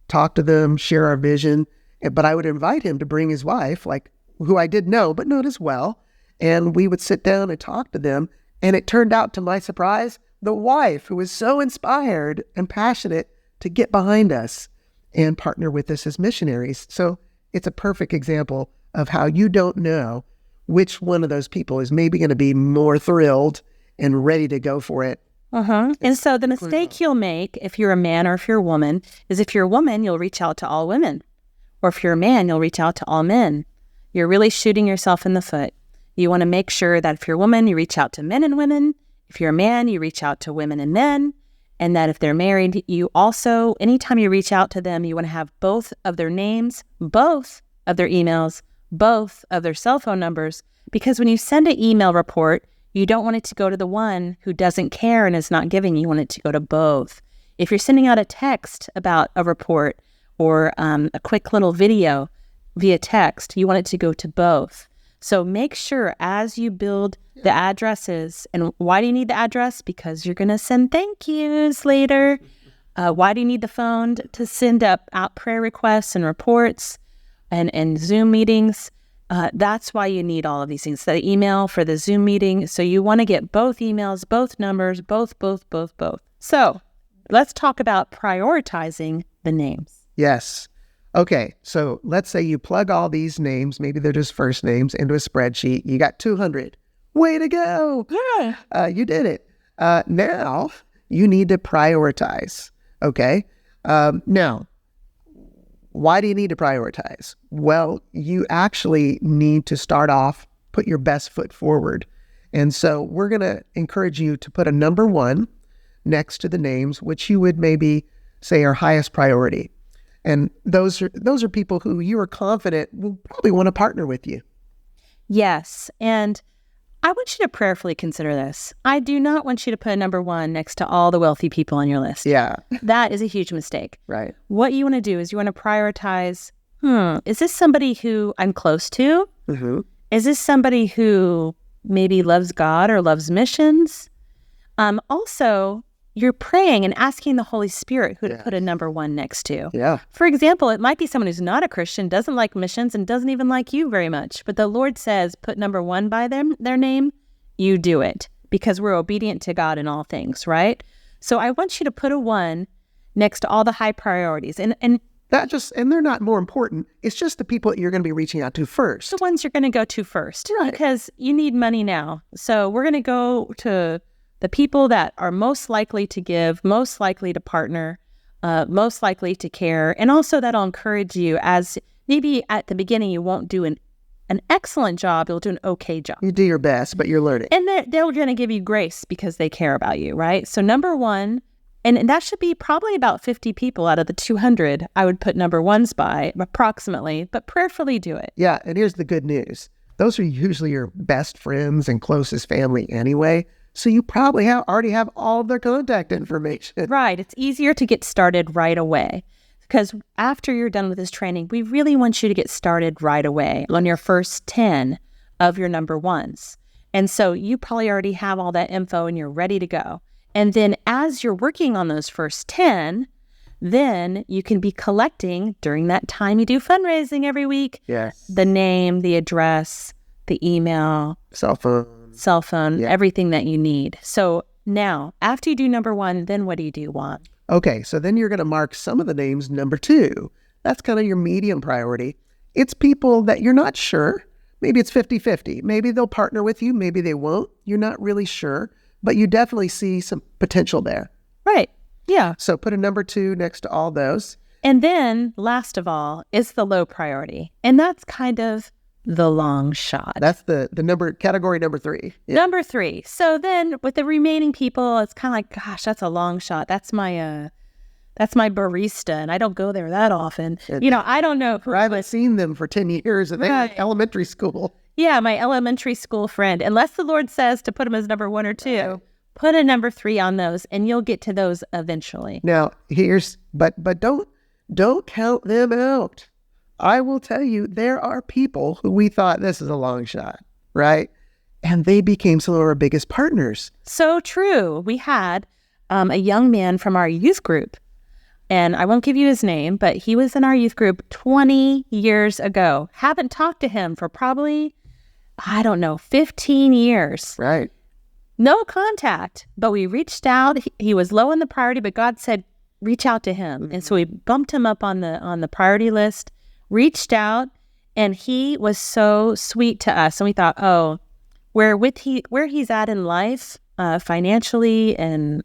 talk to them, share our vision, but I would invite him to bring his wife, like who I did know, but not as well. And we would sit down and talk to them. And it turned out, to my surprise, the wife who was so inspired and passionate to get behind us and partner with us as missionaries. So it's a perfect example of how you don't know which one of those people is maybe going to be more thrilled and ready to go for it. And so the mistake you'll make if you're a man or if you're a woman is if you're a woman, you'll reach out to all women. Or if you're a man, you'll reach out to all men. You're really shooting yourself in the foot. You want to make sure that if you're a woman, you reach out to men and women. If you're a man, you reach out to women and men. And that if they're married, you also, anytime you reach out to them, you want to have both of their names, both of their emails, both of their cell phone numbers. Because when you send an email report, you don't want it to go to the one who doesn't care and is not giving. You want it to go to both. If you're sending out a text about a report or a quick little video via text, you want it to go to both. So make sure as you build the addresses, and why do you need the address? Because you're going to send thank yous later. Why do you need the phone? To send out prayer requests and reports and Zoom meetings. That's why you need all of these things. The email for the Zoom meeting. So you want to get both emails, both numbers, both. So let's talk about prioritizing the names. Yes. Okay. So let's say you plug all these names, maybe they're just first names, into a spreadsheet. You got 200. Way to go. Yeah. You did it. Now you need to prioritize. Okay. Now, why do you need to prioritize? Well, you actually need to start off, put your best foot forward. And so we're going to encourage you to put a number one next to the names, which you would maybe say are highest priority. And those are people who you are confident will probably want to partner with you. Yes. And I want you to prayerfully consider this. I do not want you to put a number one next to all the wealthy people on your list. Yeah. That is a huge mistake. Right. What you want to do is you want to prioritize, is this somebody who I'm close to? Mm-hmm. Is this somebody who maybe loves God or loves missions? Also, you're praying and asking the Holy Spirit who to put a number one next to. Yeah. For example, it might be someone who's not a Christian, doesn't like missions, and doesn't even like you very much. But the Lord says, put number one by their name, you do it. Because we're obedient to God in all things, right? So I want you to put a one next to all the high priorities. And they're not more important. It's just the people that you're going to be reaching out to first. the ones you're going to go to first. Right. Because you need money now. So we're going to go to the people that are most likely to give, most likely to partner, most likely to care, and also that'll encourage you as maybe at the beginning you won't do an excellent job, you'll do an okay job. You do your best, but you're learning. And they're going to give you grace because they care about you, right? So number one, and that should be probably about 50 people out of the 200 I would put number ones by, approximately, but prayerfully do it. Yeah, and here's the good news. Those are usually your best friends and closest family anyway. So you probably already have all of their contact information. Right. It's easier to get started right away because after you're done with this training, we really want you to get started right away on your first 10 of your number ones. And so you probably already have all that info and you're ready to go. And then as you're working on those first 10, then you can be collecting during that time you do fundraising every week. Yes. The name, the address, the email, cell phone, everything that you need. So now, after you do number one, then what do you do, Juan? Okay, so then you're going to mark some of the names number two. That's kind of your medium priority. It's people that you're not sure. Maybe it's 50-50. Maybe they'll partner with you. Maybe they won't. You're not really sure, but you definitely see some potential there. Right. Yeah. So put a number two next to all those. And then last of all is the low priority. And that's kind of the long shot. That's the category number 3. Yeah. Number 3. So then with the remaining people, it's kind of like, gosh, that's a long shot. That's my barista, and I don't go there that often. I don't know. I haven't seen them for 10 years, and they're in elementary school. Yeah, my elementary school friend. Unless the Lord says to put them as number 1 or 2, put a number 3 on those, and you'll get to those eventually. Now, but don't count them out. I will tell you, there are people who we thought this is a long shot, right? And they became some of our biggest partners. So true. We had a young man from our youth group, and I won't give you his name, but he was in our youth group 20 years ago. Haven't talked to him for probably, 15 years. Right. No contact, but we reached out. He was low in the priority, but God said, reach out to him. And so we bumped him up on the priority list, reached out, and he was so sweet to us. And we thought, where he's at in life, financially and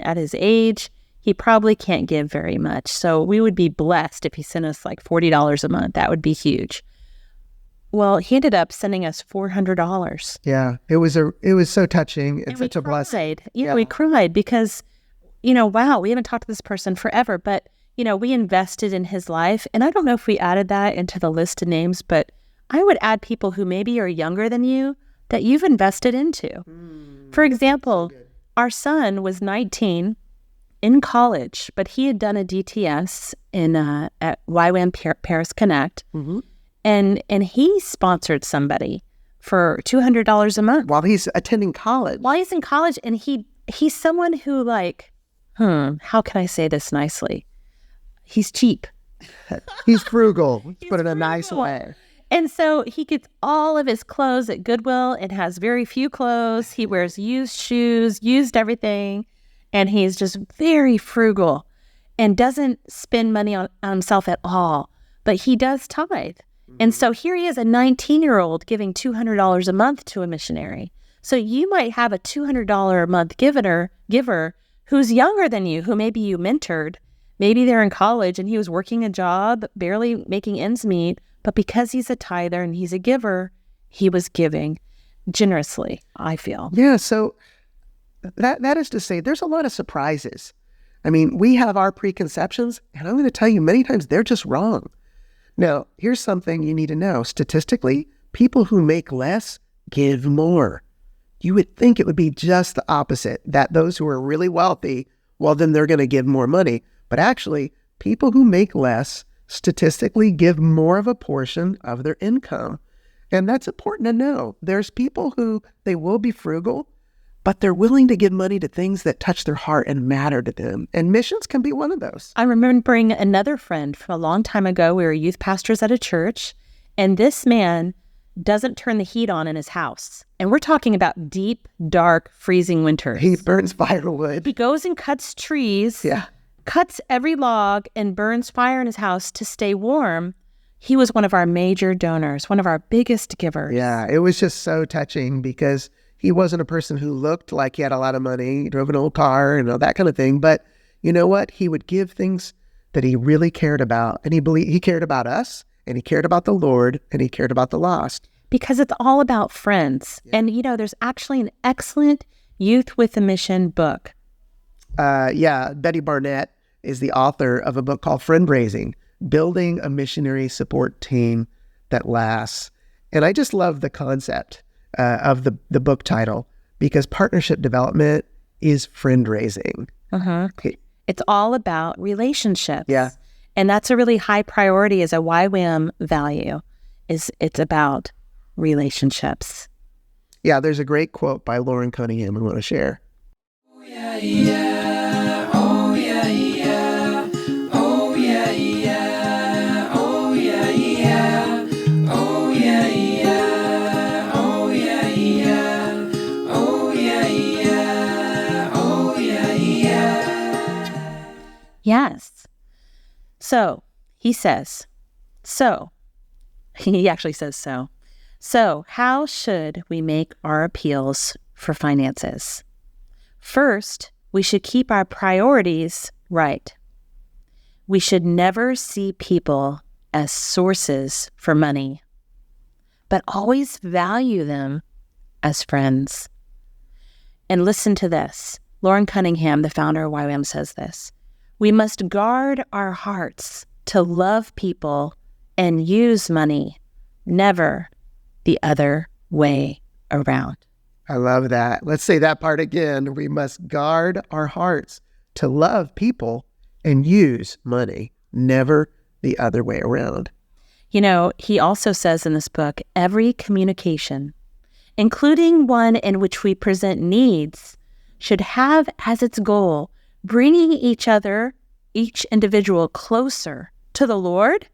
at his age, he probably can't give very much. So we would be blessed if he sent us like $40 a month. That would be huge. Well, he ended up sending us $400. Yeah, it was so touching. It's such a blessing. Yeah, we cried because, wow, we haven't talked to this person forever, but we invested in his life. And I don't know if we added that into the list of names, but I would add people who maybe are younger than you that you've invested into. For example, our son was 19 in college, but he had done a DTS at YWAM Paris Connect. Mm-hmm. And he sponsored somebody for $200 a month. While he's attending college. While he's in college. And he's someone who how can I say this nicely? He's cheap. He's frugal. Let's put it in a nice way. And so he gets all of his clothes at Goodwill and has very few clothes. He wears used shoes, used everything. And he's just very frugal and doesn't spend money on himself at all. But he does tithe. And so here he is, a 19-year-old giving $200 a month to a missionary. So you might have a $200 a month giver who's younger than you, who maybe you mentored. Maybe they're in college and he was working a job, barely making ends meet. But because he's a tither and he's a giver, he was giving generously, I feel. Yeah, so that is to say, there's a lot of surprises. I mean, we have our preconceptions, and I'm going to tell you many times they're just wrong. Now, here's something you need to know. Statistically, people who make less give more. You would think it would be just the opposite, that those who are really wealthy, well, then they're going to give more money. But actually, people who make less statistically give more of a portion of their income. And that's important to know. There's people who they will be frugal, but they're willing to give money to things that touch their heart and matter to them. And missions can be one of those. I'm remembering another friend from a long time ago. We were youth pastors at a church, and this man doesn't turn the heat on in his house. And we're talking about deep, dark, freezing winters. He burns firewood. He goes and cuts trees, cuts every log, and burns fire in his house to stay warm. He was one of our major donors, one of our biggest givers. Yeah, it was just so touching because he wasn't a person who looked like he had a lot of money. He drove an old car and all that kind of thing. But you know what? He would give things that he really cared about. And he cared about us, and he cared about the Lord, and he cared about the lost. Because it's all about friends. Yeah. And, there's actually an excellent Youth with a Mission book. Betty Barnett is the author of a book called Friend Raising, Building a Missionary Support Team That Lasts. And I just love the concept of the book title, because partnership development is friend raising. It's all about relationships. Yeah. And that's a really high priority as a YWAM value. It's about relationships. Yeah, there's a great quote by Loren Cunningham I want to share. Oh yeah, yeah. Oh yeah, yeah. Oh yeah, yeah. Oh yeah, yeah. Oh yeah, yeah. Oh yeah, yeah. Oh yeah, yeah. Oh yeah, yeah. Yes. So he says, he actually says so. So how should we make our appeals for finances? First, we should keep our priorities right. We should never see people as sources for money, but always value them as friends. And listen to this. Loren Cunningham, the founder of YWAM, says this. We must guard our hearts to love people and use money, never the other way around. I love that. Let's say that part again. We must guard our hearts to love people and use money, never the other way around. You know, he also says in this book, every communication, including one in which we present needs, should have as its goal bringing each individual closer to the Lord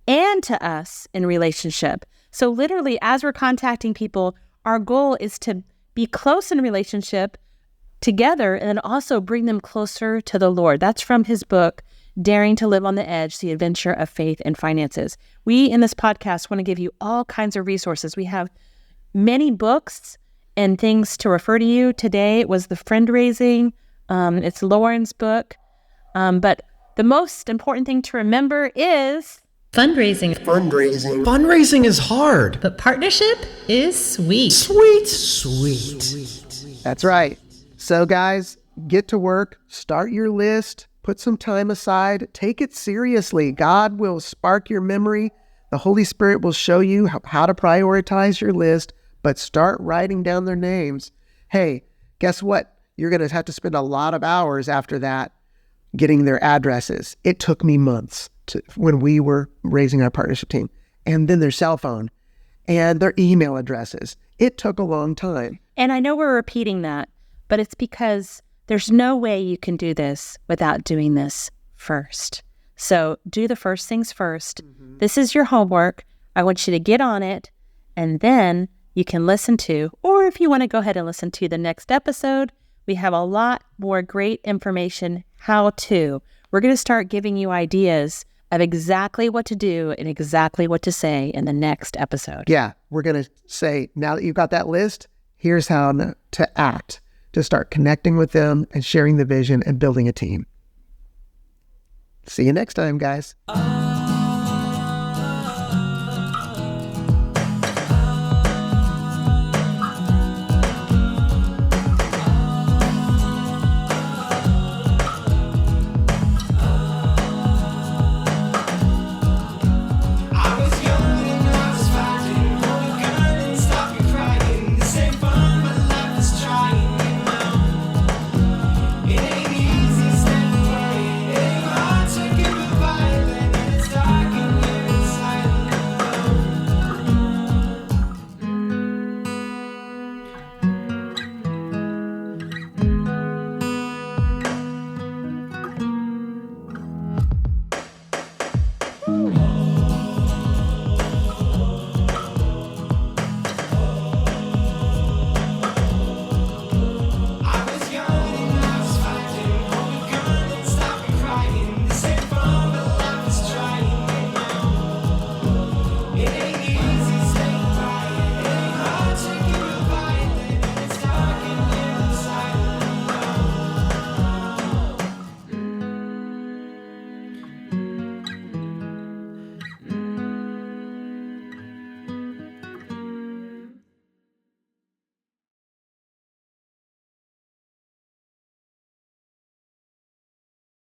and to us in relationship. So literally, as we're contacting people, our goal is to be close in relationship together and then also bring them closer to the Lord. That's from his book, Daring to Live on the Edge, The Adventure of Faith and Finances. We in this podcast want to give you all kinds of resources. We have many books and things to refer to you. Today it was the friend raising. It's Loren's book. But the most important thing to remember is Fundraising. Fundraising is hard. But partnership is sweet. Sweet. That's right. So guys, get to work, start your list, put some time aside, take it seriously. God will spark your memory. The Holy Spirit will show you how to prioritize your list, but start writing down their names. Hey, guess what? You're going to have to spend a lot of hours after that getting their addresses. It took me months when we were raising our partnership team, and then their cell phone and their email addresses. It took a long time. And I know we're repeating that, but it's because there's no way you can do this without doing this first. So do the first things first. Mm-hmm. This is your homework. I want you to get on it, and then you can listen to, or if you want to go ahead and listen to the next episode, we have a lot more great information, how to. We're going to start giving you ideas of exactly what to do and exactly what to say in the next episode. Yeah, we're going to say, now that you've got that list, here's how to act, to start connecting with them and sharing the vision and building a team. See you next time, guys.